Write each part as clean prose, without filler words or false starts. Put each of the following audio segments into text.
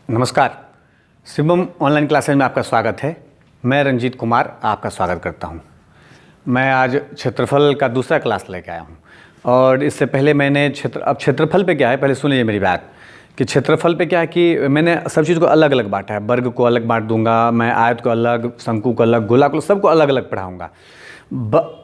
नमस्कार। Shivam online classes में आपका स्वागत है। मैं रंजीत कुमार आपका स्वागत करता हूं। मैं आज क्षेत्रफल का दूसरा क्लास लेके आया हूं और इससे पहले मैंने क्षेत्रफल पे क्या है, पहले सुन लीजिए मेरी बात कि क्षेत्रफल पे क्या है कि मैंने सब चीज़ को अलग अलग बांटा है। वर्ग को अलग बांट दूंगा मैं, आयत को अलग, शंकु को अलग, गोला को, सबको अलग अलग पढ़ाऊँगा।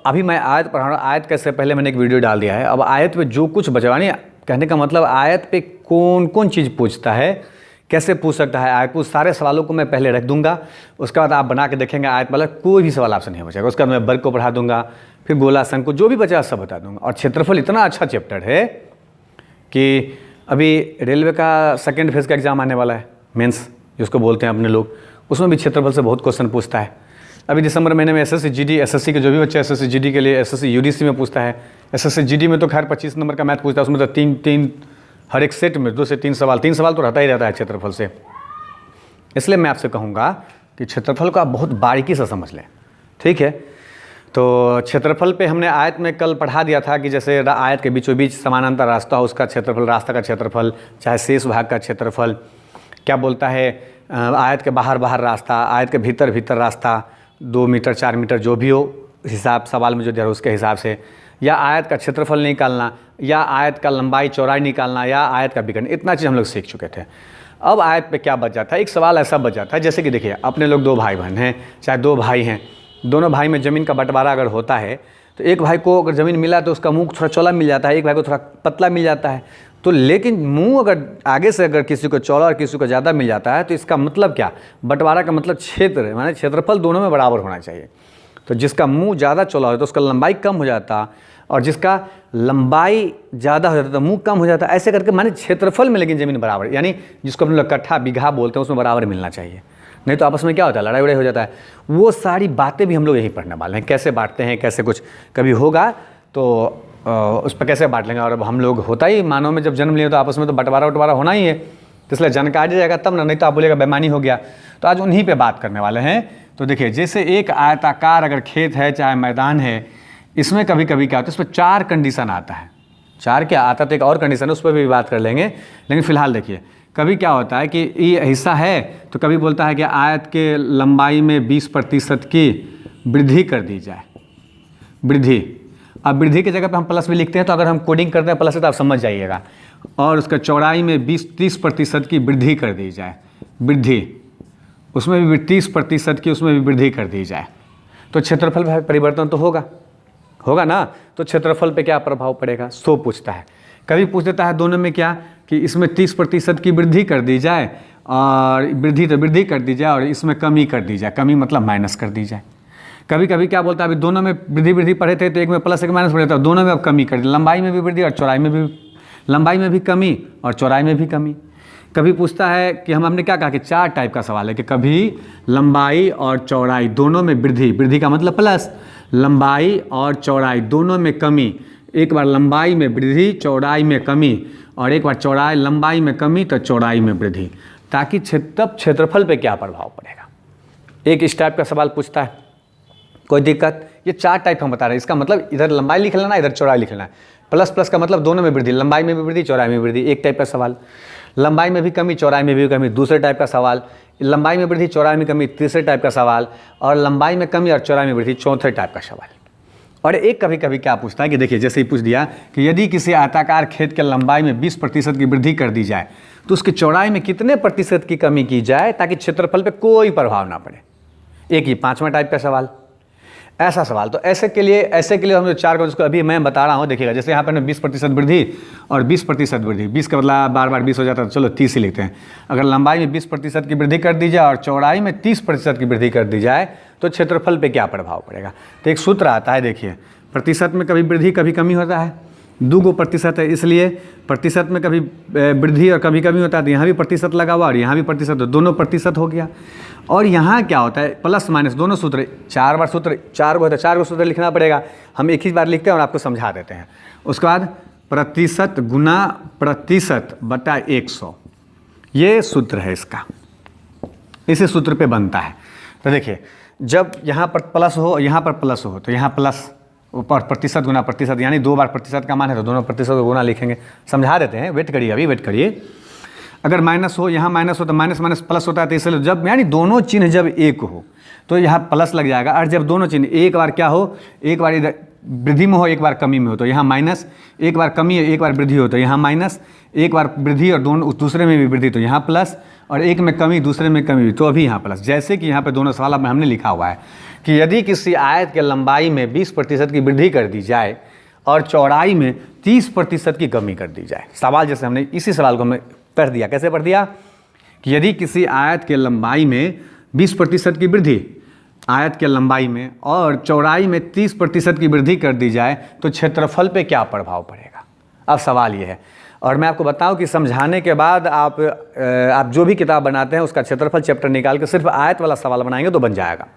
अभी मैं आयत पढ़ा रहा हूँ। आयत कैसे पहले मैंने एक वीडियो डाल दिया है। अब आयत पे जो कुछ बचा नहीं, कहने का मतलब आयत पे कौन कौन चीज़ पूछता है, कैसे पूछ सकता है आयत, उस सारे सवालों को मैं पहले रख दूंगा। उसके बाद आप बना के देखेंगे आयत वाला कोई भी सवाल आपसे नहीं बचेगा। उसके बाद मैं वर्ग को पढ़ा दूंगा, फिर गोला, शंकु, जो भी बचा सब बता दूंगा। और क्षेत्रफल इतना अच्छा चैप्टर है कि अभी रेलवे का सेकेंड फेज़ का एग्ज़ाम आने वाला है, मेंस जिसको बोलते हैं अपने लोग, उसमें भी क्षेत्रफल से बहुत क्वेश्चन पूछता है। अभी दिसंबर महीने में एसएससी जीडी, एसएससी के जो भी बच्चे एसएससी जीडी के लिए एसएससी यूडीसी में पूछता है। एसएससी जीडी में तो खैर 25 नंबर का मैथ पूछता है, उसमें तो तीन हर एक सेट में 2 से 3 सवाल तो रहता ही रहता है क्षेत्रफल से। इसलिए मैं आपसे कहूँगा कि क्षेत्रफल को आप बहुत बारीकी से समझ लें, ठीक है। तो क्षेत्रफल पे हमने आयत में कल पढ़ा दिया था कि जैसे आयत के बीचों बीच समानांतर रास्ता हो, उसका क्षेत्रफल, रास्ता का क्षेत्रफल, चाहे शेष भाग का क्षेत्रफल क्या बोलता है, आयत के बाहर रास्ता, आयत के भीतर रास्ता, 2 मीटर 4 मीटर जो भी हो हिसाब सवाल में जो दिया उसके हिसाब से, या आयत का क्षेत्रफल निकालना, या आयत का लंबाई चौड़ाई निकालना, या आयत का विकर्ण, इतना चीज़ हम लोग सीख चुके थे। अब आयत पे क्या बच जाता है, एक सवाल ऐसा बच जाता है जैसे कि देखिए अपने लोग 2 भाई बहन हैं, चाहे 2 भाई हैं, दोनों भाई में ज़मीन का बंटवारा अगर होता है तो एक भाई को अगर ज़मीन मिला तो उसका मुंह थोड़ा चौड़ा मिल जाता है, एक भाई को थोड़ा पतला मिल जाता है। तो लेकिन मुंह अगर आगे से अगर किसी को चौड़ा और किसी को ज़्यादा मिल जाता है तो इसका मतलब क्या, बंटवारा का मतलब क्षेत्र माने क्षेत्रफल दोनों में बराबर होना चाहिए। तो जिसका मुंह ज़्यादा चौड़ा हो तो उसका लंबाई कम हो जाता, और जिसका लंबाई ज़्यादा हो जाता तो मुंह कम हो जाता। ऐसे करके माने क्षेत्रफल में लेकिन ज़मीन बराबर, यानी जिसको हम लोग कट्ठा बीघा बोलते हैं उसमें बराबर मिलना चाहिए। नहीं तो आपस में क्या होता है, लड़ाई वड़ाई हो जाता है। वो सारी बातें भी हम लोग यही पढ़ने वाले हैं, कैसे बांटते हैं, कैसे कुछ कभी होगा तो उस पर कैसे बांट लेंगे। और अब हम लोग होता ही मानव में जब जन्म लिए तो आपस में तो बंटवारा होना ही है, तो इसलिए जानकारी जाएगा तब ना, नहीं तो आप बोलेगा बेईमानी हो गया। तो आज उन्हीं पे बात करने वाले हैं। तो देखिए जैसे एक आयताकार अगर खेत है चाहे मैदान है, इसमें कभी कभी क्या होता है, इसमें 4 कंडीशन आता है। 4 क्या आता तो एक और कंडीशन है, उस पर भी बात कर लेंगे। लेकिन फिलहाल देखिए कभी क्या होता है कि ये हिस्सा है तो कभी बोलता है कि आयत के लंबाई में 20% की वृद्धि कर दी जाए, वृद्धि। अब वृद्धि की जगह पे हम प्लस भी लिखते हैं, तो अगर हम कोडिंग करते हैं प्लस से तो आप समझ जाइएगा। और उसका चौड़ाई में 20-30% की वृद्धि कर दी जाए, वृद्धि, उसमें भी 30% की उसमें भी वृद्धि कर दी जाए, तो क्षेत्रफल में परिवर्तन तो होगा ना। तो क्षेत्रफल पे क्या प्रभाव पड़ेगा, सो पूछता है। कभी पूछ देता है दोनों में क्या कि इसमें 30% की वृद्धि कर दी जाए, और वृद्धि कर दी जाए, और इसमें कमी कर दी जाए, कमी मतलब माइनस कर दी जाए। कभी कभी क्या बोलता है, अभी दोनों में वृद्धि पढ़े थे तो एक में प्लस एक माइनस पढ़े थे, दोनों में अब कमी कर दी, लंबाई में भी वृद्धि और चौड़ाई में भी, लंबाई में भी कमी और चौड़ाई में भी कमी। कभी पूछता है कि हमने क्या कहा कि 4 टाइप का सवाल है कि कभी लंबाई और चौड़ाई दोनों में वृद्धि का मतलब प्लस, लंबाई और चौड़ाई दोनों में कमी, एक बार लंबाई में वृद्धि चौड़ाई में कमी, और एक बार चौड़ाई लंबाई में कमी तो चौड़ाई में वृद्धि, ताकि तब क्षेत्रफल पे क्या प्रभाव पड़ेगा। एक इस टाइप का सवाल पूछता है, कोई दिक्कत। ये 4 टाइप हम बता रहे हैं, इसका मतलब इधर लंबाई लिख लेना, इधर चौड़ाई लिख लेना। प्लस का मतलब दोनों में वृद्धि, लंबाई में भी वृद्धि चौड़ाई में वृद्धि, एक टाइप का सवाल। लंबाई में भी कमी चौड़ाई में भी कमी, दूसरे टाइप का सवाल। लंबाई में वृद्धि चौड़ाई में कमी, तीसरे टाइप का सवाल। और लंबाई में कमी और चौड़ाई में वृद्धि, चौथे टाइप का सवाल। और एक कभी कभी क्या पूछता है कि देखिए जैसे ही पूछ दिया कि यदि किसी आयताकार खेत के लंबाई में 20% की वृद्धि कर दी जाए तो उसकी चौड़ाई में कितने प्रतिशत की कमी की जाए ताकि क्षेत्रफल पे कोई प्रभाव ना पड़े। एक ही 5वां टाइप का सवाल, ऐसा सवाल। तो ऐसे के लिए हम जो 4 को जिसको अभी मैं बता रहा हूँ देखिएगा, जैसे यहाँ पर 20% वृद्धि और 20% वृद्धि, 20 का मतलब बार 20 हो जाता है, तो चलो 30 ही लिखते हैं। अगर लंबाई में 20% की वृद्धि कर दी जाए और चौड़ाई में 30% की वृद्धि कर दी जाए तो क्षेत्रफल पे क्या प्रभाव पड़ेगा। तो एक सूत्र आता है, देखिए प्रतिशत में कभी वृद्धि कभी कमी होता है, 2 प्रतिशत है इसलिए प्रतिशत में कभी वृद्धि और कभी कमी होता है, तो यहाँ भी प्रतिशत लगा हुआ और यहाँ भी प्रतिशत, दोनों प्रतिशत हो गया। और यहाँ क्या होता है, प्लस माइनस दोनों सूत्र, 4 बार सूत्र, 4 गो होता है, 4 गो सूत्र लिखना पड़ेगा। हम एक ही बार लिखते हैं और आपको समझा देते हैं। उसके बाद प्रतिशत गुना प्रतिशत बटा 100, ये सूत्र है इसका, इसी सूत्र पे बनता है। तो देखिए जब यहाँ पर प्लस हो, यहाँ पर प्लस हो, तो यहाँ प्लस ऊपर प्रतिशत गुना प्रतिशत, यानी 2 बार प्रतिशत का मान है तो दोनों प्रतिशत को गुना लिखेंगे। समझा देते हैं, वेट करिए, अभी वेट करिए। अगर माइनस हो, यहाँ माइनस हो तो माइनस माइनस प्लस होता है, तो इसलिए जब यानी दोनों चिन्ह जब एक हो तो यहाँ प्लस लग जाएगा। और जब दोनों चिन्ह एक बार क्या हो, एक बार इधर वृद्धि में हो, एक बार कमी में हो, तो यहाँ माइनस, एक बार कमी है, एक बार वृद्धि हो तो यहाँ माइनस, एक बार वृद्धि और दोनों दूसरे में भी वृद्धि तो यहाँ प्लस, और एक में कमी दूसरे में कमी तो अभी यहाँ प्लस। जैसे कि यहाँ पे दोनों सवाल में हमने लिखा हुआ है कि यदि किसी आयत के लंबाई में 20% की वृद्धि कर दी जाए और चौड़ाई में 30% की कमी कर दी जाए। सवाल जैसे हमने इसी सवाल को हमने पढ़ दिया, कैसे पढ़ दिया कि यदि किसी आयत के लंबाई में 20% की वृद्धि, आयत के लंबाई में और चौड़ाई में 30% की वृद्धि कर दी जाए तो क्षेत्रफल पे क्या प्रभाव पड़ेगा। अब सवाल ये है, और मैं आपको बताऊं कि समझाने के बाद आप जो भी किताब बनाते हैं उसका क्षेत्रफल चैप्टर निकाल के सिर्फ आयत वाला सवाल बनाएंगे तो बन जाएगा।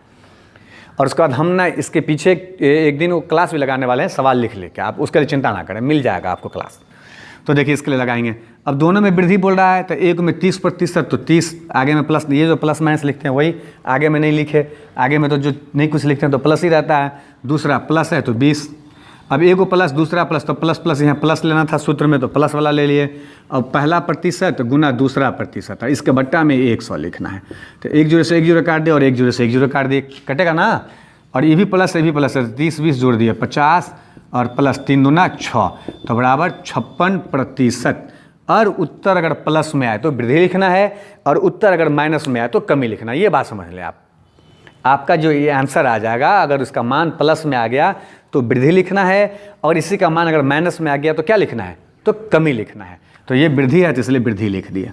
और उसके बाद हम ना इसके पीछे एक दिन वो क्लास भी लगाने वाले हैं, सवाल लिख लेके, आप उसके लिए चिंता ना करें, मिल जाएगा आपको क्लास। तो देखिए इसके लिए लगाएंगे। अब दोनों में वृद्धि बोल रहा है तो एक में 30% तो 30, आगे में प्लस, ये जो प्लस माइनस लिखते हैं वही आगे में नहीं लिखे, आगे में तो जो नहीं कुछ लिखते हैं तो प्लस ही रहता है। दूसरा प्लस है तो 20, अब एक को प्लस दूसरा प्लस तो प्लस प्लस, यहाँ प्लस लेना था सूत्र में तो प्लस वाला ले लिए। अब पहला प्रतिशत गुना दूसरा प्रतिशत है, इसके बट्टा में 100 लिखना है, तो 1 जीरो से 1 जीरो काट दिया और 1 जीरो से 1 जीरो काट दिए, कटेगा ना। और ये भी प्लस है 30 20 जोड़ दिए 50 और प्लस 3 दूना 6 तो बराबर 56%। और उत्तर अगर प्लस में आए तो वृद्धि लिखना है और उत्तर अगर माइनस में आए तो कमी लिखना है। ये बात समझ लें आप, आपका जो ये आंसर आ जाएगा अगर उसका मान प्लस में आ गया तो वृद्धि लिखना है और इसी का मान अगर माइनस में आ गया तो क्या लिखना है, तो कमी लिखना है। तो ये वृद्धि है तो इसलिए वृद्धि लिख दिया,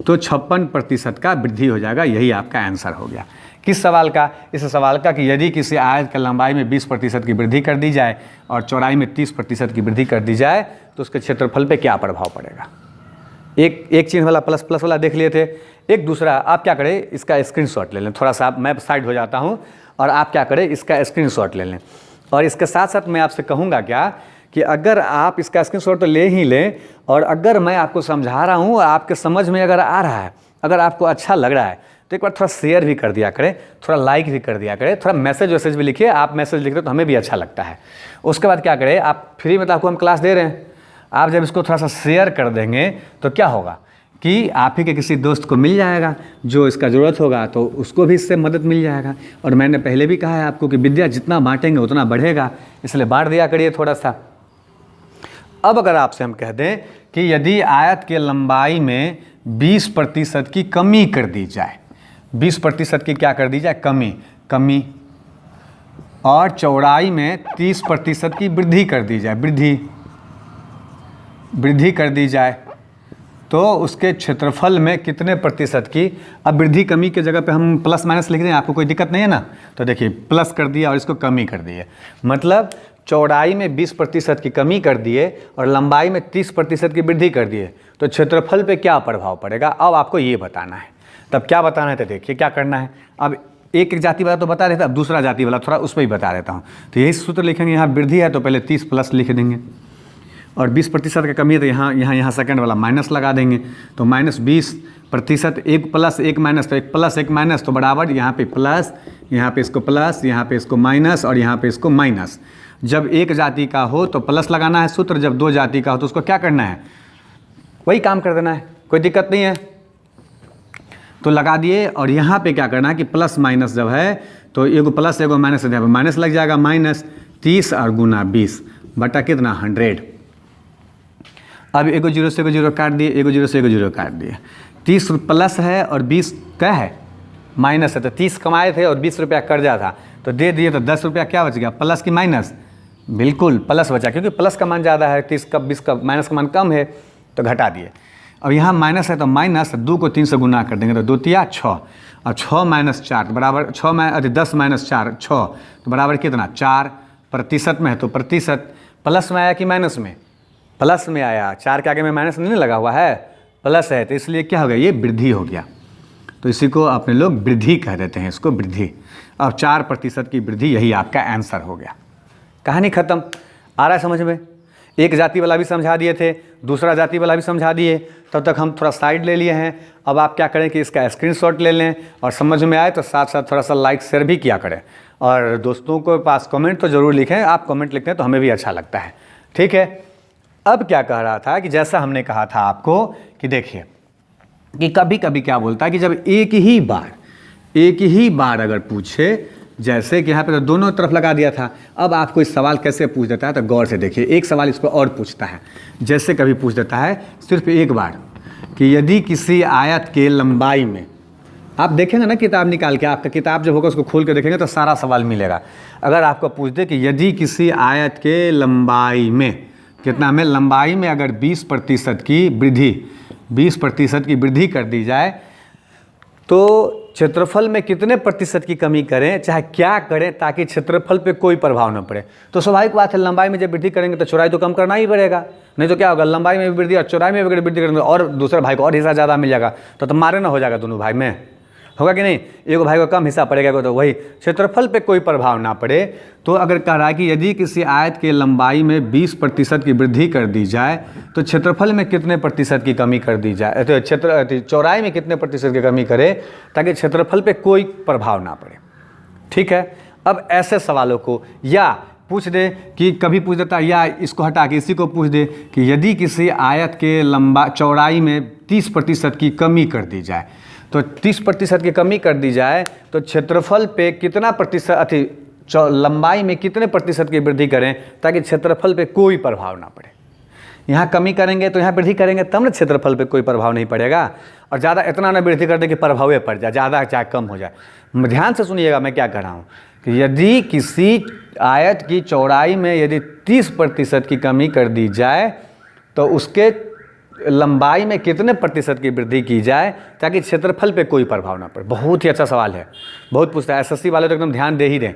तो 56% का वृद्धि हो जाएगा। यही आपका आंसर हो गया। किस सवाल का, इस सवाल का कि यदि किसी आयत की लंबाई में 20% की वृद्धि कर दी जाए और चौड़ाई में 30% की वृद्धि कर दी जाए तो उसके क्षेत्रफल पे क्या प्रभाव पड़ेगा। एक चिन्ह वाला प्लस प्लस वाला देख लिए थे। एक दूसरा आप क्या करें, इसका स्क्रीनशॉट ले लें, थोड़ा सा मैं साइड हो जाता हूँ और आप क्या करें इसका स्क्रीनशॉट ले लें। और इसके साथ साथ मैं आपसे कहूँगा क्या कि अगर आप इसका स्क्रीनशॉट तो ले ही लें और अगर मैं आपको समझा रहा हूँ आपके समझ में अगर आ रहा है, अगर आपको अच्छा लग रहा है तो एक बार थोड़ा शेयर भी कर दिया करें, थोड़ा लाइक भी कर दिया करें, थोड़ा मैसेज वैसेज भी लिखिए। आप मैसेज लिखते तो हमें भी अच्छा लगता है। उसके बाद क्या करें, आप फ्री में तो आपको हम क्लास दे रहे हैं, आप जब इसको थोड़ा सा शेयर कर देंगे तो क्या होगा कि आप ही के किसी दोस्त को मिल जाएगा जो इसका ज़रूरत होगा तो उसको भी इससे मदद मिल जाएगा। और मैंने पहले भी कहा है आपको कि विद्या जितना बांटेंगे उतना बढ़ेगा, इसलिए बांट दिया करिए थोड़ा सा। अब अगर आपसे हम कह दें कि यदि आयत के लंबाई में 20% की कमी कर दी जाए, 20% की क्या कर दी जाए, कमी, और चौड़ाई में 30% की वृद्धि कर दी जाए, वृद्धि कर दी जाए तो उसके क्षेत्रफल में कितने प्रतिशत की। अब वृद्धि कमी के जगह पे हम प्लस माइनस लिख दें, आपको कोई दिक्कत नहीं है ना। तो देखिए प्लस कर दिया और इसको कमी कर दिए, मतलब चौड़ाई में 20% की कमी कर दिए और लंबाई में 30% की वृद्धि कर दिए तो क्षेत्रफल पे क्या प्रभाव पड़ेगा। अब आपको ये बताना है। तब क्या बताना है तो देखिए क्या करना है। अब एक जाति वाला तो बता देता, अब दूसरा जाति वाला थोड़ा उस पर ही बता देता हूँ। तो यही सूत्र लिखेंगे, यहाँ वृद्धि है तो पहले 30 प्लस लिख देंगे और 20% का कमी है तो यहाँ सेकंड वाला माइनस लगा देंगे। तो -20%, एक प्लस एक माइनस, तो एक प्लस एक माइनस तो बराबर यहाँ पे प्लस, यहाँ पे इसको प्लस, यहाँ पे इसको माइनस और यहाँ पे इसको माइनस। जब एक जाति का हो तो प्लस लगाना है सूत्र, जब दो जाति का हो तो उसको क्या करना है, वही काम कर देना है, कोई दिक्कत नहीं है। तो लगा दिए और यहाँ पे क्या करना है कि प्लस माइनस जब है तो एगो प्लस एगो माइनस, यहाँ पे माइनस लग जाएगा, -30 और गुना 20 बटा कितना 100। अब एगो जीरो से एगो जीरो काट दिए, एगो जीरो से एगो जीरो काट दिए। 30 प्लस है और 20 क्या है, माइनस है। तो 30 कमाए थे और 20 रुपया कर्जा था तो दे दिए, तो 10 रुपया क्या बच गया, प्लस की माइनस, बिल्कुल प्लस बचा, क्योंकि प्लस का मान ज़्यादा है, 30 का 20 का, माइनस का मान कम है तो घटा दिए। अब यहाँ माइनस है तो माइनस 2 को 3 से गुना कर देंगे तो 2 तिया 6 और 6 - 4 बराबर 10 - 4 6 तो बराबर कितना 4% में है। तो प्रतिशत प्लस में आया कि माइनस में, प्लस में आया, 4 के आगे में माइनस नहीं लगा हुआ है, प्लस है, तो इसलिए क्या हो गया, ये वृद्धि हो गया। तो इसी को अपने लोग वृद्धि कह देते हैं, इसको वृद्धि। अब 4% की वृद्धि, यही आपका आंसर हो गया। कहानी खत्म। आ रहा है समझ में। एक जाति वाला भी समझा दिए थे, दूसरा जाति वाला भी समझा दिए, तब तक हम थोड़ा साइड ले लिए हैं। अब आप क्या करें कि इसका स्क्रीनशॉट ले लें और समझ में आए तो साथ साथ थोड़ा सा लाइक शेयर भी किया करें और दोस्तों को पास कमेंट तो ज़रूर लिखें। आप कमेंट लिखते हैं तो हमें भी अच्छा लगता है, ठीक है। अब क्या कह रहा था कि जैसा हमने कहा था आपको कि देखिए कि कभी कभी क्या बोलता है कि जब एक ही बार अगर पूछे, जैसे कि यहाँ पे तो दोनों तरफ लगा दिया था, अब आपको इस सवाल कैसे पूछ देता है तो गौर से देखिए। एक सवाल इस पर और पूछता है, जैसे कभी पूछ देता है सिर्फ एक बार कि यदि किसी आयत के लंबाई में, आप देखेंगे ना किताब निकाल के, आपका किताब जब होगा उसको खोल के देखेंगे तो सारा सवाल मिलेगा। अगर आपको पूछ दे कि यदि किसी आयत के लंबाई में, कितना में, लंबाई में अगर 20% की वृद्धि कर दी जाए तो क्षेत्रफल में कितने प्रतिशत की कमी करें, चाहे क्या करें, ताकि क्षेत्रफल पे कोई प्रभाव न पड़े। तो स्वाभाविक बात है, लंबाई में जब वृद्धि करेंगे तो चौड़ाई तो कम करना ही पड़ेगा, नहीं तो क्या होगा, लंबाई में भी वृद्धि और चौड़ाई में भी वृद्धि करेंगे और दूसरे भाई को और हिस्सा ज़्यादा मिल जाएगा, तो मारे ना हो जाएगा दोनों भाई में, होगा कि नहीं। एक भाई को कम हिस्सा पड़ेगा तो वही क्षेत्रफल पे कोई प्रभाव ना पड़े। तो अगर कह रहा है कि यदि किसी आयत के लंबाई में 20% की वृद्धि कर दी जाए तो क्षेत्रफल में कितने प्रतिशत की कमी कर दी जाए, तो चौड़ाई में कितने प्रतिशत की कमी करे ताकि क्षेत्रफल पे कोई प्रभाव ना पड़े। ठीक है, अब ऐसे सवालों को या पूछ दे कि कभी पूछ देता है, या इसको हटा के इसी को पूछ दे कि यदि किसी आयत के चौड़ाई में 30% की कमी कर दी जाए, तो 30% की कमी कर दी जाए तो क्षेत्रफल पे कितना प्रतिशत, लंबाई में कितने प्रतिशत की वृद्धि करें ताकि क्षेत्रफल पे कोई प्रभाव ना पड़े। यहाँ कमी करेंगे तो यहाँ वृद्धि करेंगे तब ना क्षेत्रफल पे कोई प्रभाव नहीं पड़ेगा, और ज़्यादा इतना ना वृद्धि कर दे कि प्रभाव पड़ जाए, ज़्यादा चाहे कम हो जाए। ध्यान से सुनिएगा मैं क्या कह रहा हूँ कि यदि किसी आयत की चौड़ाई में यदि 30% की कमी कर दी जाए तो उसके लंबाई में कितने प्रतिशत की वृद्धि की जाए ताकि क्षेत्रफल पे कोई प्रभाव ना पड़े। बहुत ही अच्छा सवाल है, बहुत पूछता है, एसएससी वाले तो एकदम ध्यान दे ही दें।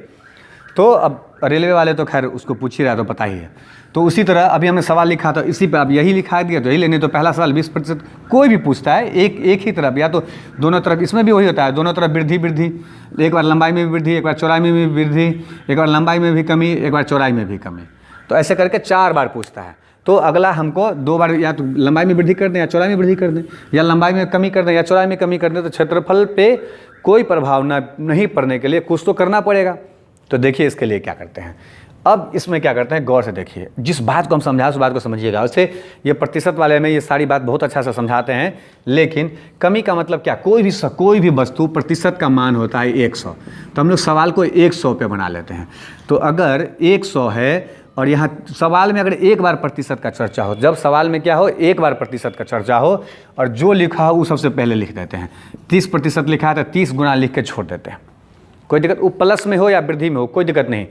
तो अब रेलवे वाले तो खैर उसको पूछ ही रहा है तो पता ही है। तो उसी तरह अभी हमने सवाल लिखा था, इसी पे अब यही लिखा दिया तो यही लेने। तो पहला सवाल 20%, कोई भी पूछता है एक ही तरफ, या तो दोनों तरफ, इसमें भी वही होता है, दोनों तरफ वृद्धि, एक बार लंबाई में भी वृद्धि, एक बार चौड़ाई में भी वृद्धि, एक बार लंबाई में भी कमी, एक बार चौड़ाई में भी कमी। तो ऐसे करके 4 बार पूछता है। तो अगला हमको 2 बार या तो लंबाई में वृद्धि कर दें या चौड़ाई में वृद्धि कर दें, या लंबाई में कमी कर दें या चौड़ाई में कमी कर दें, तो क्षेत्रफल पे कोई प्रभाव नहीं पड़ने के लिए कुछ तो करना पड़ेगा। तो देखिए इसके लिए क्या करते हैं। अब इसमें क्या करते हैं, गौर से देखिए, जिस बात को हम समझाएं उस बात को समझिएगा। वैसे ये प्रतिशत वाले में ये सारी बात बहुत अच्छा से समझाते हैं, लेकिन कमी का मतलब क्या, कोई भी वस्तु प्रतिशत का मान होता है 100, तो हम लोग सवाल को 100 पे बना लेते हैं। तो अगर 100 है और यहाँ सवाल में अगर एक बार प्रतिशत का चर्चा हो, जब सवाल में क्या हो, एक बार प्रतिशत का चर्चा हो, और जो लिखा हो वो सबसे पहले लिख देते हैं। 30% लिखा है तो 30 गुना लिख के छोड़ देते हैं, कोई दिक्कत, वो प्लस में हो या वृद्धि में हो कोई दिक्कत नहीं।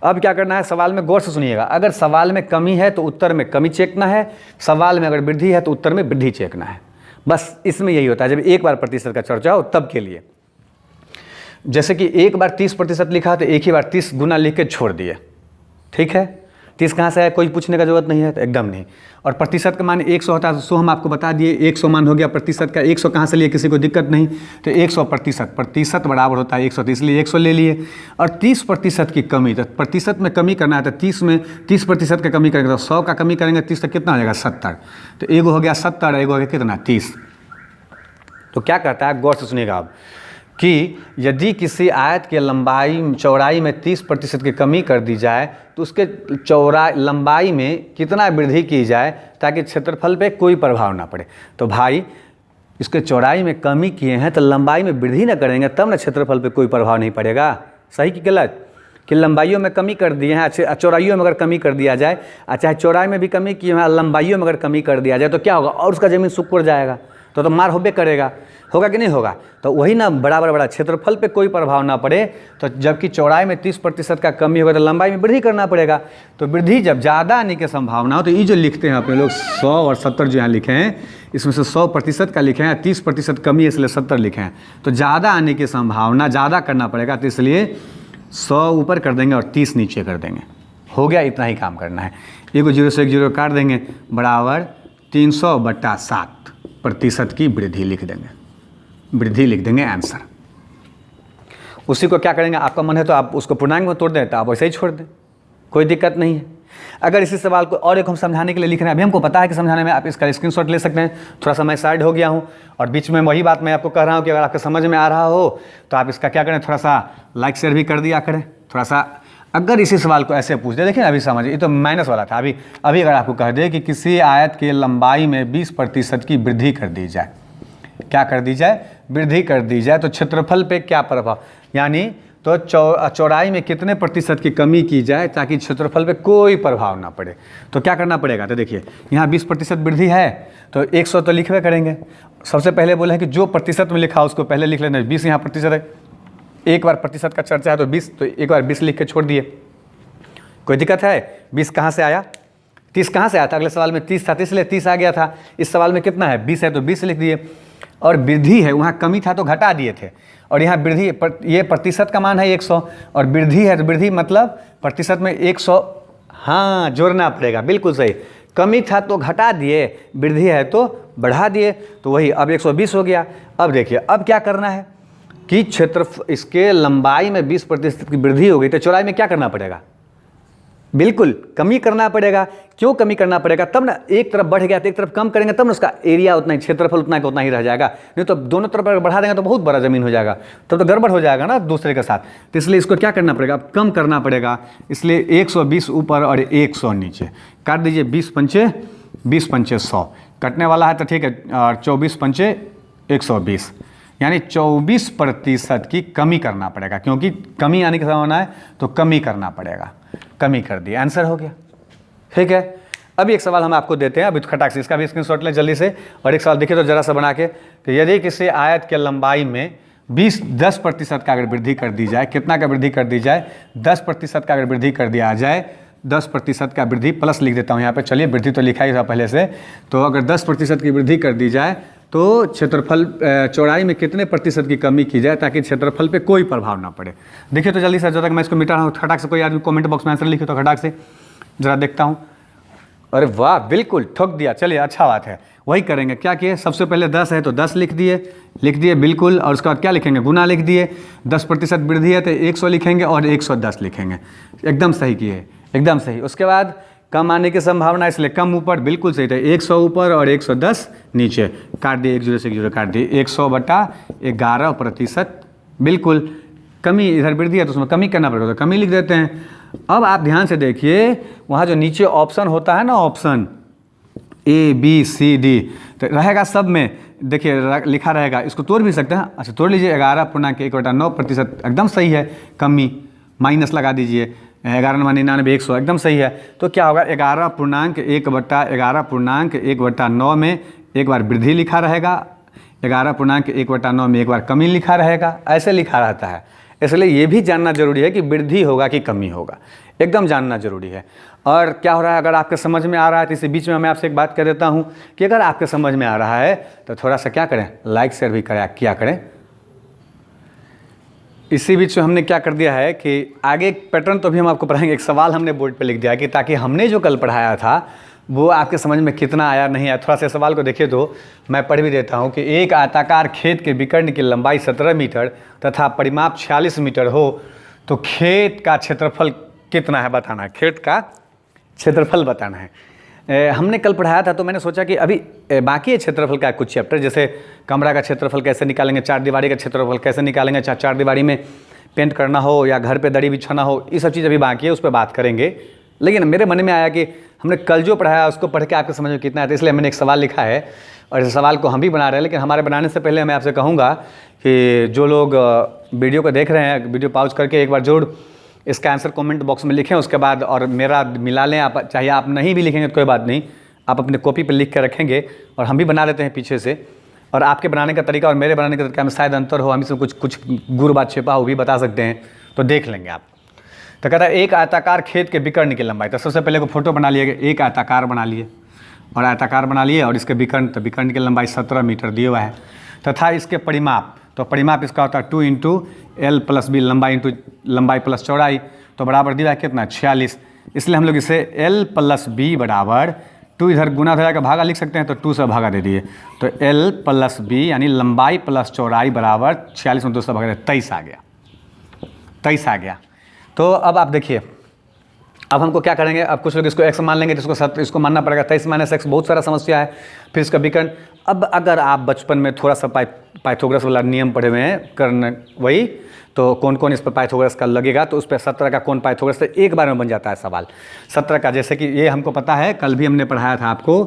अब क्या करना है, सवाल में गौर से सुनिएगा, अगर सवाल में कमी है तो उत्तर में कमी चेकना है, सवाल में अगर वृद्धि है तो उत्तर में वृद्धि चेकना है। बस इसमें यही होता है, जब एक बार प्रतिशत का चर्चा हो तब के लिए। जैसे कि एक बार 30% लिखा तो एक ही बार 30 गुना लिख के छोड़ दिए, ठीक है। 30 कहाँ से है, कोई पूछने का जरूरत नहीं है, तो एकदम नहीं। और प्रतिशत का मान 100 होता है, 100 हम आपको बता दिए, 100 मान हो गया प्रतिशत का। 100 कहाँ से लिए, किसी को दिक्कत नहीं, तो 100% प्रतिशत बराबर होता है 100, इसलिए 100 ले लिए। और 30% की कमी, तो प्रतिशत में कमी करना है तो 30 में 30% का कमी करेंगे तो 100 का कमी करेंगे 30 तक कितना हो जाएगा, 70। तो एगो हो गया 70, एगो हो गया कितना, 30। तो क्या कहता है, गौर से सुनिएगा आप, कि यदि किसी आयत के चौड़ाई में 30% की कमी कर दी जाए तो उसके लंबाई में कितना वृद्धि की जाए ताकि क्षेत्रफल पे कोई प्रभाव ना पड़े। तो भाई इसके चौड़ाई में कमी किए हैं तो लंबाई में वृद्धि ना करेंगे तब ना क्षेत्रफल पे कोई प्रभाव नहीं पड़ेगा। सही कि गलत, कि लंबाइयों में कमी कर दिए हैं, चौड़ाइयों में अगर कमी कर दिया जाए, चाहे चौड़ाई में भी कमी किए हैं, लंबाइयों में अगर कमी कर दिया जाए तो क्या होगा, और उसका ज़मीन सुकुड़ जाएगा, तो मार होबे करेगा, होगा कि नहीं होगा। तो वही ना, बड़ा क्षेत्रफल पे कोई प्रभाव ना पड़े, तो जबकि चौड़ाई में 30% का कमी होगा तो लंबाई में वृद्धि करना पड़ेगा। तो वृद्धि जब ज़्यादा आने की संभावना हो, तो ये जो लिखते हैं अपने लोग 100 और 70 जो यहाँ लिखे हैं, इसमें से 100% का लिखे हैं, 30% कमी है इसलिए 70 लिखे हैं। तो ज़्यादा आने की संभावना, ज़्यादा करना पड़ेगा, तो इसलिए 100 ऊपर कर देंगे और 30 नीचे कर देंगे। हो गया, इतना ही काम करना है। एगो 0 से 1 0 काट देंगे, बराबर 300/7% की वृद्धि लिख देंगे, वृद्धि लिख देंगे आंसर। उसी को क्या करेंगे, आपका मन है तो आप उसको पूर्णांक में तोड़ दें, तो आप वैसे ही छोड़ दें, कोई दिक्कत नहीं है। अगर इसी सवाल को और एक हम समझाने के लिए लिख रहे हैं, अभी हमको पता है कि समझाने में, आप इसका स्क्रीनशॉट ले सकते हैं। थोड़ा सा मैं साइड हो गया हूँ और बीच में वही बात मैं आपको कह रहा हूँ कि अगर आपको समझ में आ रहा हो तो आप इसका क्या करें, थोड़ा सा लाइक शेयर भी कर दिया करें। थोड़ा सा अगर इसी सवाल को ऐसे पूछ दे, देखिए अभी समझिए, ये तो माइनस वाला था। अभी अगर आपको कह दे कि किसी आयत के लंबाई में 20% की वृद्धि कर दी जाए, क्या कर दी जाए, वृद्धि कर दी जाए, तो क्षेत्रफल पे क्या प्रभाव, यानी तो चौड़ाई में कितने प्रतिशत की कमी की जाए ताकि क्षेत्रफल पे कोई प्रभाव ना पड़े। तो क्या करना पड़ेगा, तो देखिए यहाँ 20% वृद्धि है तो 100 तो लिखवे करेंगे। सबसे पहले बोले हैं कि जो प्रतिशत में लिखा उसको पहले लिख लेना, 20 यहाँ प्रतिशत है, एक बार प्रतिशत का चर्चा है तो 20, तो एक बार 20 लिख के छोड़ दिए। कोई दिक्कत है, 20 कहाँ से आया, 30 कहाँ से आया था, अगले सवाल में 30 था तो इसलिए 30 आ गया था। इस सवाल में कितना है, 20 है तो 20 लिख दिए। और वृद्धि है, वहाँ कमी था तो घटा दिए थे, और यहाँ वृद्धि ये प्रतिशत का मान है 100, और वृद्धि है तो वृद्धि मतलब प्रतिशत में 100, हाँ जोड़ना पड़ेगा, बिल्कुल सही। कमी था तो घटा दिए, वृद्धि है तो बढ़ा दिए, तो वही अब 120 हो गया। अब देखिए अब क्या करना है कि क्षेत्र इसके लंबाई में 20% की वृद्धि हो गई तो चौड़ाई में क्या करना पड़ेगा, बिल्कुल कमी करना पड़ेगा। क्यों कमी करना पड़ेगा, तब ना एक तरफ बढ़ गया तो एक तरफ कम करेंगे तब ना उसका एरिया उतना ही, क्षेत्रफल उतना का उतना ही रह जाएगा। नहीं तो दोनों तरफ अगर बढ़ा देंगे तो बहुत बड़ा ज़मीन हो जाएगा, तब तो गड़बड़ हो जाएगा ना दूसरे के साथ। तो इसलिए इसको क्या करना पड़ेगा, कम करना पड़ेगा। इसलिए 120 ऊपर और 100 नीचे, काट दीजिए। 20 पंचे 100 कटने वाला है तो ठीक है, और 24 पंचे 120, यानी 24% की कमी करना पड़ेगा, क्योंकि कमी आने की संभावना है तो कमी करना पड़ेगा। कमी कर दी, आंसर हो गया, ठीक है। अभी एक सवाल हम आपको देते हैं, अभी खटाक से इसका भी स्क्रीनशॉट लें जल्दी से। और एक सवाल देखिए तो जरा सा बना के, कि यदि किसी आयत के लंबाई में 10% का अगर वृद्धि कर दी जाए, कितना का वृद्धि कर दी जाए, 10% का अगर वृद्धि कर दिया जाए, 10% का वृद्धि प्लस लिख देता हूँ यहाँ पे, चलिए वृद्धि तो लिखा ही था पहले से। तो अगर 10% की वृद्धि कर दी जाए तो क्षेत्रफल चौड़ाई में कितने प्रतिशत की कमी की जाए ताकि क्षेत्रफल पे कोई प्रभाव ना पड़े। देखिए तो जल्दी से, जब तक मैं इसको मिटा रहा हूँ खटाक से, कोई आदमी कमेंट बॉक्स में आंसर लिखे तो खटाक से जरा देखता हूँ। अरे वाह, बिल्कुल ठोक दिया, चलिए अच्छा बात है। वही करेंगे, क्या किए, सबसे पहले 10 है तो 10 लिख दिए बिल्कुल, और उसके बाद क्या लिखेंगे, गुना लिख दिए। 10% वृद्धि है तो 100 लिखेंगे और 110 लिखेंगे, एकदम सही किए, एकदम सही। उसके बाद कम आने की संभावना, इसलिए कम ऊपर, बिल्कुल सही था, 100 ऊपर और 110 नीचे, काट दिए, 1 0 से 1 0 काट दिए। 100/11%, बिल्कुल। कमी इधर वृद्धि है तो उसमें कमी करना पड़ेगा तो कमी लिख देते हैं। अब आप ध्यान से देखिए, वहाँ जो नीचे ऑप्शन होता है ना, ऑप्शन ABCD तो रहेगा सब में, देखिए लिखा रहेगा, इसको तोड़ भी सकते हैं। अच्छा तोड़ लीजिए, 11.1/9%, एकदम सही है। कमी माइनस लगा दीजिए, 11×99 100, एकदम सही है। तो क्या होगा, 11.1/11.1/9 में एक बार वृद्धि लिखा रहेगा, 11.1/9 में एक बार कमी लिखा रहेगा, ऐसे लिखा रहता है। इसलिए ये भी जानना जरूरी है कि वृद्धि होगा कि कमी होगा, एकदम जानना जरूरी है। और क्या हो रहा है, अगर आपके समझ में आ रहा है तो इसी बीच में मैं आपसे एक बात कर देता हूँ कि अगर आपके समझ में आ रहा है तो थोड़ा सा क्या करें, लाइक शेयर भी किया करें। इसी बीच में हमने क्या कर दिया है कि आगे एक पैटर्न तो भी हम आपको पढ़ाएंगे, एक सवाल हमने बोर्ड पे लिख दिया कि ताकि हमने जो कल पढ़ाया था वो आपके समझ में कितना आया नहीं आया। थोड़ा सा सवाल को देखिए तो मैं पढ़ भी देता हूँ कि एक आयताकार खेत के विकर्ण की लंबाई 17 मीटर तथा परिमाप 46 मीटर हो तो खेत का क्षेत्रफल कितना है बताना है, खेत का क्षेत्रफल बताना है। हमने कल पढ़ाया था तो मैंने सोचा कि अभी बाकी है क्षेत्रफल का कुछ चैप्टर, जैसे कमरा का क्षेत्रफल कैसे निकालेंगे, चार दीवारी का क्षेत्रफल कैसे निकालेंगे, चार दीवारी में पेंट करना हो या घर पे दरी बिछाना हो, ये सब चीज़ अभी बाकी है, उस पर बात करेंगे। लेकिन मेरे मन में आया कि हमने कल जो पढ़ाया उसको पढ़ के आपके समझ में कितना है, इसलिए मैंने एक सवाल लिखा है और इस सवाल को हम भी बना रहे हैं। लेकिन हमारे बनाने से पहले मैं आपसे कहूँगा कि जो लोग वीडियो को देख रहे हैं, वीडियो पॉज करके एक बार जरूर इसका आंसर कमेंट बॉक्स में लिखें, उसके बाद और मेरा मिला लें। आप चाहे आप नहीं भी लिखेंगे तो कोई बात नहीं, आप अपने कॉपी पर लिख के रखेंगे और हम भी बना लेते हैं पीछे से। और आपके बनाने का तरीका और मेरे बनाने का तरीका में शायद अंतर हो, हम इसमें कुछ गुर बात छिपा हो भी बता सकते हैं, तो देख लेंगे आप। तो कहता है एक आयताकार खेत के विकर्ण की लंबाई, तो सबसे पहले को फोटो बना लिए, एक आयताकार बना लिए और आयताकार बना लिए और इसके विकर्ण, तो विकर्ण की लंबाई 17 मीटर दिए हुआ है तथा इसके परिमाप, तो परिमाप इसका होता है 2 × L + B, लंबाई प्लस चौड़ाई, तो बराबर दिया है कितना 46। इसलिए हम लोग इसे L + B बराबर 2, इधर गुना था का भागा लिख सकते हैं तो 2 से भागा दे दिए, तो L + B यानी लंबाई प्लस चौड़ाई बराबर 46 में 2 से भागा दे, 23 आ गया, 23 आ गया। तो अब आप देखिए, अब हमको क्या करेंगे, अब कुछ लोग इसको x मान लेंगे तो इसको मानना पड़ेगा 23 - x, बहुत सारा समस्या है। फिर इसका विकर्ण, अब अगर आप बचपन में थोड़ा सा पाइथागोरस वाला नियम पढ़े हुए हैं करना वही, तो कौन कौन इस पर पाइथागोरस का लगेगा, तो उस पर 17 का कौन पाइथागोरस, तो एक बार में बन जाता है सवाल 17 का। जैसे कि ये हमको पता है, कल भी हमने पढ़ाया था आपको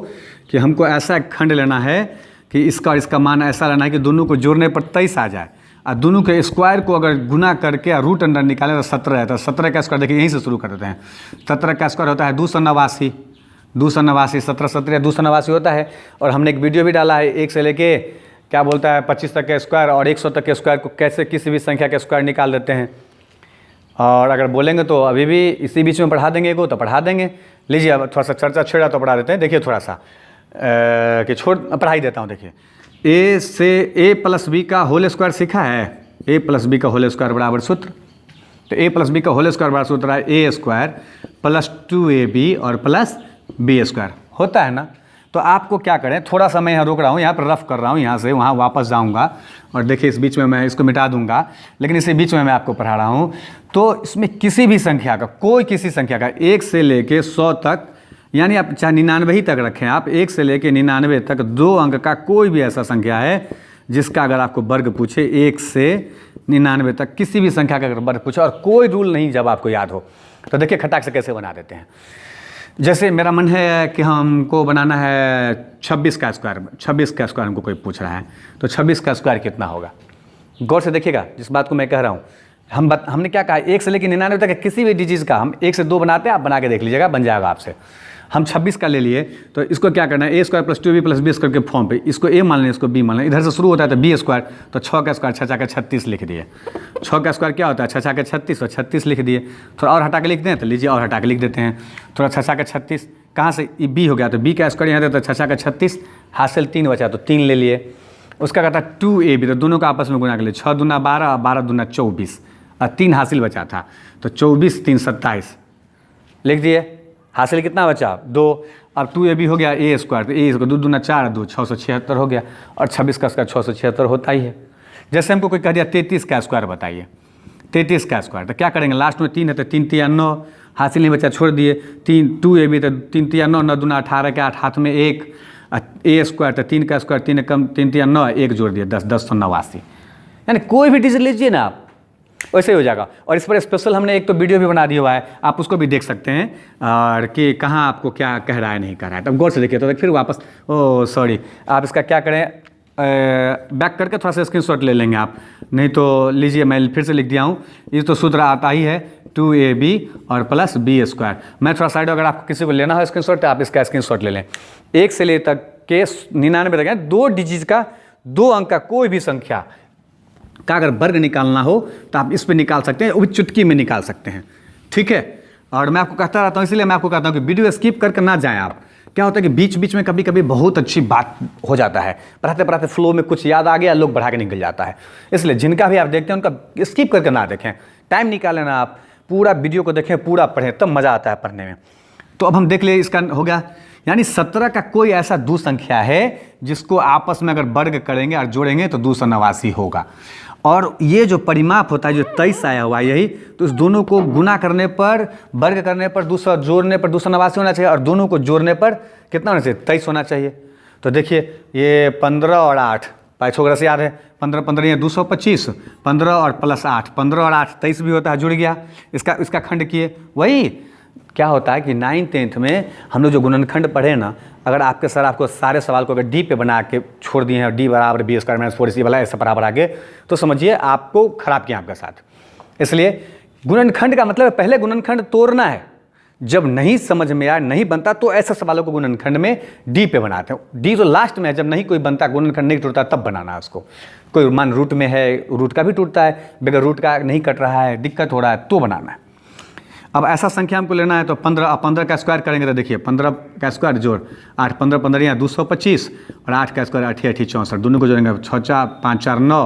कि हमको ऐसा खंड लेना है कि इसका और इसका मान ऐसा लेना है कि दोनों को जोड़ने पर 23 आ जाए, और दोनों के स्क्वायर को अगर गुना करके और रूट अंडर निकालें तो 17 है। तो 17 का स्क्वायर देखिए यहीं से शुरू कर देते हैं। 17 का स्क्वायर होता है 289, 289, 17 17 289 होता है। और हमने एक वीडियो भी डाला है 1 से लेके क्या बोलता है 25 तक के स्क्वायर और 100 तक के स्क्वायर को कैसे किसी भी संख्या के स्क्वायर निकाल देते हैं। और अगर बोलेंगे तो अभी भी इसी बीच में पढ़ा देंगे को तो पढ़ा देंगे। लीजिए अब थोड़ा सा चर्चा छेड़ा तो पढ़ा देते हैं। देखिए थोड़ा सा कि पढ़ा ही देता हूँ। देखिए ए से ए प्लस बी का होल स्क्वायर सीखा है। ए प्लस बी का होल स्क्वायर बराबर सूत्र, तो ए प्लस बी का होल स्क्वायर बराबर सूत्र है ए स्क्वायर प्लस 2ab और प्लस बी स्क्वायर होता है ना। तो आपको क्या करें, थोड़ा सा मैं यहाँ रोक रहा हूँ, यहाँ पर रफ कर रहा हूँ, यहाँ से वहाँ वापस जाऊँगा और देखिए इस बीच में मैं इसको मिटा दूंगा, लेकिन इसी बीच में मैं आपको पढ़ा रहा हूँ। तो इसमें किसी भी संख्या का, कोई किसी संख्या का 1 से लेके 100 तक, यानी आप चाहे 99 ही तक रखें, आप 1 से लेके 99 तक 2 अंक का कोई भी ऐसा संख्या है जिसका अगर आपको वर्ग पूछे 1 से 99 तक किसी भी संख्या का अगर वर्ग पूछे और कोई रूल नहीं जब आपको याद हो, तो देखिए खटाक से कैसे बना देते हैं। जैसे मेरा मन है कि हमको बनाना है 26 का स्क्वायर, 26 का स्क्वायर हमको कोई पूछ रहा है, तो 26 का स्क्वायर कितना होगा। गौर से देखिएगा जिस बात को मैं कह रहा हूँ। हमने क्या कहा 1 से लेकर 99 तक किसी भी डिजिट का हम 1 से 2 बनाते हैं, आप बना के देख लीजिएगा बन जाएगा आपसे। हम 26 का ले लिए तो इसको क्या करना है, a square plus 2b plus b square के फॉर्म पे इसको ए मान लें, इसको बी मान लें। इधर से शुरू होता है तो बी स्क्वायर, तो 6 का स्क्वायर 6 का 36 लिख दिए। 6 का स्क्वायर क्या होता है 6 का 36 और 36 लिख दिए। थोड़ा और हटा के लिख दें तो लीजिए और हटा के लिख देते हैं। थोड़ा 6 का 36 कहाँ से बी हो गया, तो बी का स्क्वायर यहाँ था तो 6 का 36 हासिल 3 बचा तो 3 ले लिए। उसका कहता है 2ab, तो दोनों का आपस में गुना कर लिए, 6 दूना 12 और 12 दूना 24 और 3 हासिल बचा था, तो 24 3 27 लिख दिए। हासिल कितना बचा 2। अब 2ab हो गया ए स्क्वायर, तो ए स्क्वायर 2 दूना 4 2 676 हो गया, और 26 का स्क्वायर 676 होता ही है। जैसे हमको कोई कह दिया 33 का स्क्वायर बताइए, 33 का स्क्वायर, तो क्या करेंगे लास्ट में 3 है तो 3 3 9, हासिल नहीं बचा छोड़ दिए। 2ab तो 3 3 9 9 दूना 18 के 8 हाथ में 1, ए स्क्वायर तो 3 का स्क्वायर 3 कम 3 3 9 1 जोड़ दिए 10 10 89। यानी कोई भी डिजिट लीजिए ना आप वैसे ही हो जाएगा। और इस पर स्पेशल हमने एक तो वीडियो भी बना दिया हुआ है, आप उसको भी देख सकते हैं और कि कहाँ आपको क्या कह रहा है नहीं कह रहा है। तब गौर से देखिए तो फिर वापस सॉरी आप इसका क्या करें बैक करके थोड़ा सा स्क्रीनशॉट ले लेंगे आप, नहीं तो लीजिए मैं फिर से लिख दिया हूँ। ये तो सूत्र आता ही है 2ab और प्लस बी स्क्वायर। मैं थोड़ा साइड अगर आपको किसी को लेना हो स्क्रीनशॉट तो आप इसका स्क्रीनशॉट ले लें। 1 से ले तक के 99 तक है 2 डिजिट का 2 अंक का कोई भी संख्या का अगर वर्ग निकालना हो तो आप इस पे निकाल सकते हैं, वो भी चुटकी में निकाल सकते हैं, ठीक है। और मैं आपको कहता रहता हूँ, इसलिए मैं आपको कहता हूँ कि वीडियो स्किप करके ना जाएं आप। क्या होता है कि बीच बीच में कभी कभी बहुत अच्छी बात हो जाता है, पढ़ाते पढ़ाते फ्लो में कुछ याद आ गया लोग बढ़ा के निकल जाता है। इसलिए जिनका भी आप देखते हैं उनका स्किप करके ना देखें, टाइम निकालें ना, आप पूरा वीडियो को देखें, पूरा पढ़ें, तब मज़ा आता है पढ़ने में। तो अब हम देख लिए इसका हो गया, यानी 17 का कोई ऐसा 2 संख्या है जिसको आपस में अगर वर्ग करेंगे और जोड़ेंगे तो 289 होगा। और ये जो परिमाप होता है जो 23 आया हुआ है यही, तो इस दोनों को गुना करने पर वर्ग करने पर 200 जोड़ने पर 289 होना चाहिए, और दोनों को जोड़ने पर कितना होना चाहिए 23 होना चाहिए। तो देखिए ये 15 और 8 पाइथागोरस याद है, 15 15 ये 225, 15 और प्लस 8 15 और 8 23 भी होता है, जुड़ गया। इसका खंड किए। वही क्या होता है कि 9th 10th में हम लोग जो गुणनखंड पढ़े ना, अगर आपके सर आपको सारे सवाल को अगर डी पे बना के छोड़ दिए हैं, डी बराबर बी स्क्वायर माइनस 4ac वाला ऐसा बराबर आगे, तो समझिए आपको खराब किया आपके साथ। इसलिए गुणनखंड का मतलब पहले गुणनखंड तोड़ना है, जब नहीं समझ में आया नहीं बनता तो ऐसे सवालों को गुणनखंड में डी पे बनाते हैं। डी तो लास्ट में है, जब नहीं कोई बनता गुणनखंड नहीं टूटता तब बनाना है उसको। कोई मान रूट में है, रूट का भी टूटता है, बगैर रूट का नहीं कट रहा है, दिक्कत हो रहा है तो बनाना है। अब ऐसा संख्या हमको लेना है तो 15 का स्क्वायर करेंगे तो देखिए 15 का स्क्वायर जोड़ 8 15 15 यहाँ 225 और 8 का स्क्वायर 8 8 64, दोनों को जोड़ेंगे 6 4 5 4 9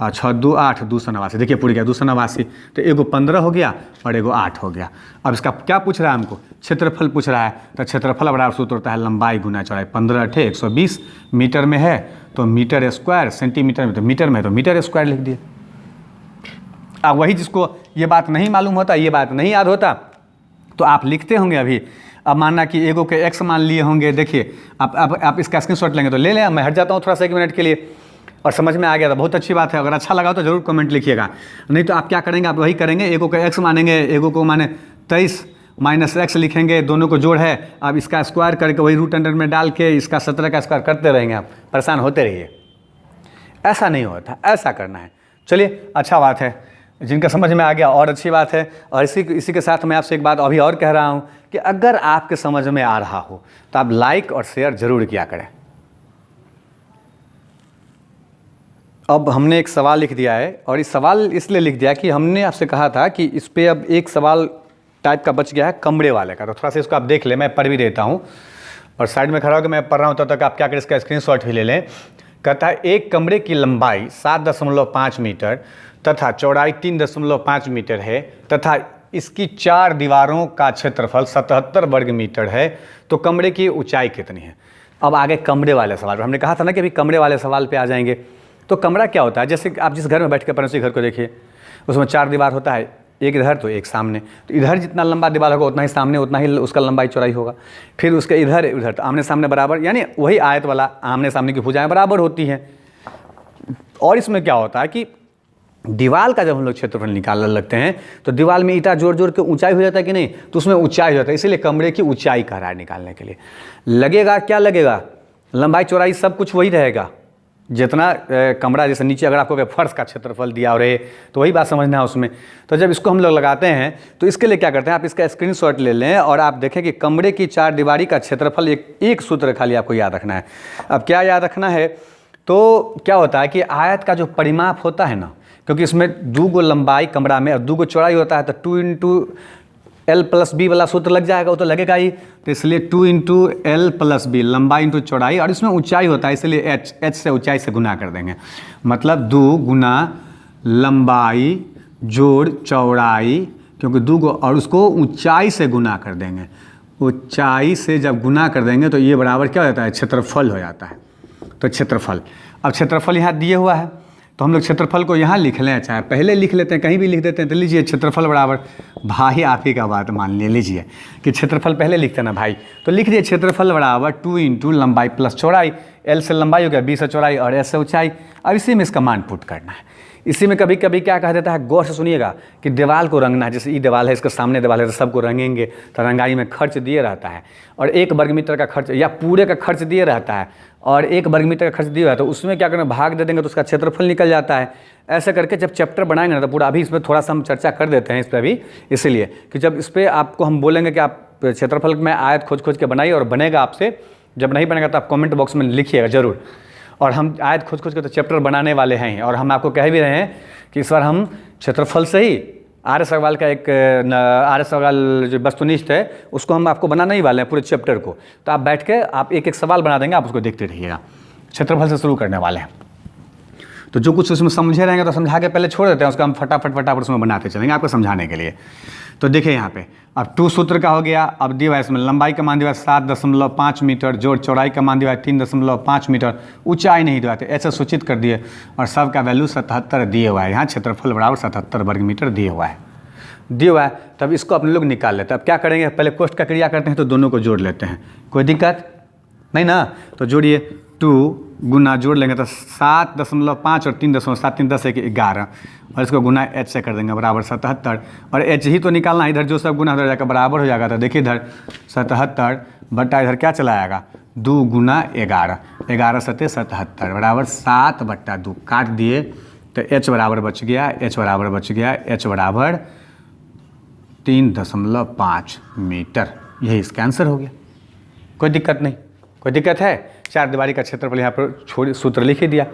और 6 2 8 289। देखिए पूरी गया 289, तो एगो 15 हो गया और एगो 8 हो गया। अब इसका क्या पूछ रहा है हमको, क्षेत्रफल पूछ रहा है, तो क्षेत्रफल बराबर सूत्र होता है लंबाई गुना चौड़ाई। 15 × 120 मीटर में है तो मीटर स्क्वायर, सेंटीमीटर में तो मीटर में है तो मीटर स्क्वायर लिख दिए। अब वही जिसको ये बात नहीं मालूम होता, ये बात नहीं याद होता, तो आप लिखते होंगे अभी। अब मानना कि एगो के x मान लिए होंगे, देखिए आप इसका स्क्रीनशॉट लेंगे तो ले लें। मैं हट जाता हूँ थोड़ा सा 1 मिनट के लिए, और समझ में आ गया तो बहुत अच्छी बात है। अगर अच्छा लगा तो जरूर कमेंट लिखिएगा, नहीं तो आप क्या करेंगे, आप वही करेंगे, एगो के x मानेंगे, एगो को माने 23 -x लिखेंगे, दोनों को जोड़ है, अब इसका स्क्वायर करके वही रूट अंडर में डाल के इसका 17 का स्क्वायर करते रहेंगे, आप परेशान होते रहिए। ऐसा नहीं होता, ऐसा करना है। चलिए, अच्छा बात है, जिनका समझ में आ गया और अच्छी बात है। और इसी के साथ मैं आपसे एक बात अभी और कह रहा हूँ कि अगर आपके समझ में आ रहा हो तो आप लाइक और शेयर ज़रूर किया करें। अब हमने एक सवाल लिख दिया है, और इस सवाल इसलिए लिख दिया कि हमने आपसे कहा था कि इस पर अब एक सवाल टाइप का बच गया है कमरे वाले का, तो थोड़ा सा इसको आप देख लें, मैं पढ़ भी देता हूँ और साइड में खड़ा होकर मैं पढ़ रहा हूँ, तब तक आप क्या करें, इसका स्क्रीनशॉट भी ले लें। कहता है एक कमरे की लंबाई 7.5 मीटर तथा चौड़ाई 3.5 मीटर है तथा इसकी 4 दीवारों का क्षेत्रफल 77 वर्ग मीटर है, तो कमरे की ऊंचाई कितनी है। अब आगे कमरे वाले सवाल पर, हमने कहा था ना कि अभी कमरे वाले सवाल पे आ जाएंगे। तो कमरा क्या होता है, जैसे आप जिस घर में बैठ के पड़ोसी घर को देखिए, उसमें 4 दीवार होता है, एक इधर तो एक सामने, तो इधर जितना लंबा दीवार होगा उतना ही सामने उतना ही उसका लंबाई चौड़ाई होगा। फिर उसके इधर उधर तो आमने सामने बराबर, यानी वही आयत वाला आमने सामने की भुजाएं बराबर होती हैं। और इसमें क्या होता है कि दीवार का जब हम लोग क्षेत्रफल निकालने लगते हैं तो दीवार में ईंटा जोड़ जोड़ के ऊंचाई हो जाता है कि नहीं, तो उसमें ऊंचाई हो जाता है, इसीलिए कमरे की ऊंचाई कह रहा है निकालने के लिए। लगेगा क्या लगेगा, लंबाई चौड़ाई सब कुछ वही रहेगा, जितना कमरा, जैसे नीचे अगर आपको फर्श का क्षेत्रफल दिया और रहे तो वही बात समझना है उसमें। तो जब इसको हम लोग लगाते हैं तो इसके लिए क्या करते हैं, आप इसका स्क्रीनशॉट ले लें और आप देखें कि कमरे की 4 दीवारी का क्षेत्रफल एक सूत्र खाली आपको याद रखना है। अब क्या याद रखना है, तो क्या होता है कि आयत का जो परिमाप होता है ना, क्योंकि इसमें 2 गो लंबाई कमरा में और 2 गो चौड़ाई होता है, तो 2 × L + B वाला सूत्र लग जाएगा, वो तो लगेगा ही। तो इसलिए 2 × L + B, लंबाई इंटू चौड़ाई, और इसमें ऊंचाई होता है इसलिए h से ऊंचाई से गुना कर देंगे, मतलब 2 गुना लंबाई जोड़ चौड़ाई, क्योंकि 2 गो, और उसको ऊंचाई से गुना कर देंगे। ऊंचाई से जब गुना कर देंगे तो ये बराबर क्या हो जाता है, क्षेत्रफल हो जाता है। तो क्षेत्रफल, अब क्षेत्रफल यहाँ दिए हुआ है, तो हम लोग क्षेत्रफल को यहाँ लिख लें, चाहे पहले लिख लेते हैं, कहीं भी लिख देते हैं। तो लीजिए क्षेत्रफल बराबर, भाई आप ही का बात मान लीजिए कि क्षेत्रफल पहले लिखते हैं ना भाई, तो लिख दिए क्षेत्रफल बराबर 2 × लंबाई प्लस चौड़ाई, L से लंबाई हो गया, B से चौड़ाई और S से ऊंचाई। अब इसी में इसका मान पुट करना है। इसी में कभी कभी क्या कह देता है, गौर से सुनिएगा, कि दीवार को रंगना है, जैसे ये दीवार है, इसके सामने दीवार है, तो सबको रंगेंगे, तो रंगाई में खर्च दिए रहता है, और 1 वर्ग मीटर का खर्च या पूरे का खर्च दिए रहता है, और 1 वर्ग मीटर का खर्च दिया है, तो उसमें क्या करना, भाग दे देंगे तो उसका क्षेत्रफल निकल जाता है। ऐसे करके जब चैप्टर बनाएंगे ना, तो पूरा, अभी इसमें थोड़ा सा हम चर्चा कर देते हैं इस पर भी, इसलिए कि जब इस पर आपको हम बोलेंगे कि आप क्षेत्रफल में आयत खोज के बनाइए, और बनेगा आपसे, जब नहीं बनेगा तो आप कमेंट बॉक्स में लिखिएगा ज़रूर। और हम आयत खोज के तो चैप्टर बनाने वाले हैं, और हम आपको कह भी रहे हैं कि इस बार हम क्षेत्रफल से ही आर्य सवाल का एक आर्य सवाल जो वस्तुनिष्ठ है उसको हम आपको बनाने ही वाले हैं पूरे चैप्टर को। तो आप बैठ के आप एक सवाल बना देंगे, आप उसको देखते रहिएगा। क्षेत्रफल से शुरू करने वाले हैं, तो जो कुछ उसमें समझे रहेंगे तो समझा के पहले छोड़ देते हैं, उसका हम फटाफट उसमें बनाते चलेंगे आपको समझाने के लिए। तो देखिए यहाँ पे अब 2 सूत्र का हो गया। अब दिया हुआ इसमें लंबाई का मान दिया 7.5 मीटर, जोड़ चौड़ाई का मान दिया 3.5 मीटर, ऊंचाई नहीं दिया, तो ऐसे सूचित कर दिए, और सब का वैल्यू 77 दिए हुआ है। यहाँ क्षेत्रफल बराबर 77 वर्ग मीटर दिए हुआ है। तब इसको अपने लोग निकाल लेते हैं। अब क्या करेंगे, पहले कोष्ठ का क्रिया करते हैं, तो दोनों को जोड़ लेते हैं, कोई दिक्कत नहीं ना। तो जोड़िए, 2 गुना जोड़ लेंगे तो 7.5 और 3.7, 3 10 1 11, और इसको गुना h से कर देंगे बराबर 77, और h ही तो निकालना, इधर जो सब गुना उधर जाकर बराबर हो जाएगा। तो देखिए इधर 77 बटा इधर क्या चला आएगा, 2 गुना 11, 11 7 77 बराबर 7/2, काट दिए तो h बराबर बच गया, h बराबर 3.5 मीटर। यही इसका आंसर हो गया। कोई दिक्कत नहीं, कोई दिक्कत है। 4 दीवारी का क्षेत्रफल यहाँ पर सूत्र लिख ही दिया।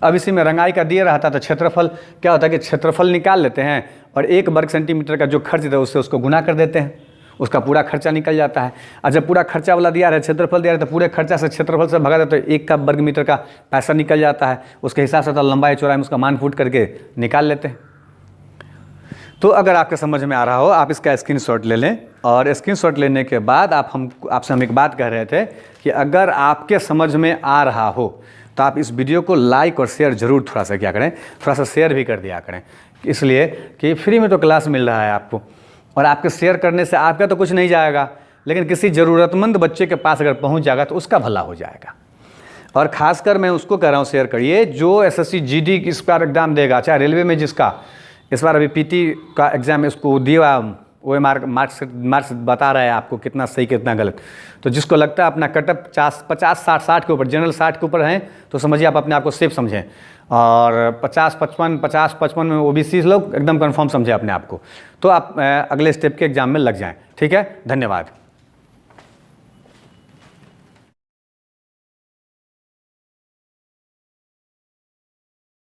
अब इसी में रंगाई का दिया रहता, तो क्षेत्रफल क्या होता है कि क्षेत्रफल निकाल लेते हैं, और 1 वर्ग सेंटीमीटर का जो खर्च था उससे उसको गुना कर देते हैं, उसका पूरा खर्चा निकल जाता है। और जब पूरा खर्चा वाला दिया रहा, क्षेत्रफल दिया रहा, तो पूरे खर्चा से क्षेत्रफल से भगा देते, तो 1 वर्ग मीटर का पैसा निकल जाता है, उसके हिसाब से तो लंबाई चौड़ाई में उसका मान फूट करके निकाल लेते हैं। तो अगर आपके समझ में आ रहा हो, आप इसका स्क्रीनशॉट ले लें, और स्क्रीनशॉट लेने के बाद आपसे हम एक बात कह रहे थे कि अगर आपके समझ में आ रहा हो तो आप इस वीडियो को लाइक और शेयर ज़रूर थोड़ा सा क्या करें, थोड़ा सा शेयर भी कर दिया करें, इसलिए कि फ्री में तो क्लास मिल रहा है आपको, और आपके शेयर करने से आपका तो कुछ नहीं जाएगा, लेकिन किसी ज़रूरतमंद बच्चे के पास अगर पहुँच जाएगा तो उसका भला हो जाएगा। और ख़ासकर मैं उसको कह रहा हूँ शेयर करिए जो SSC GD इस बार एग्ज़ाम देगा, चाहे रेलवे में जिसका इस बार अभी PT का एग्ज़ाम इसको दिया वो मार्क्स बता रहा है आपको कितना सही कितना गलत। तो जिसको लगता है अपना कटअप 50-60 के ऊपर, जनरल 60 के ऊपर हैं, तो समझिए आप अपने आप को सेफ समझें। और 50-55 में ओबीसी लोग एकदम कंफर्म समझें अपने आप को, तो आप अगले स्टेप के एग्जाम में लग जाएं। ठीक है, धन्यवाद।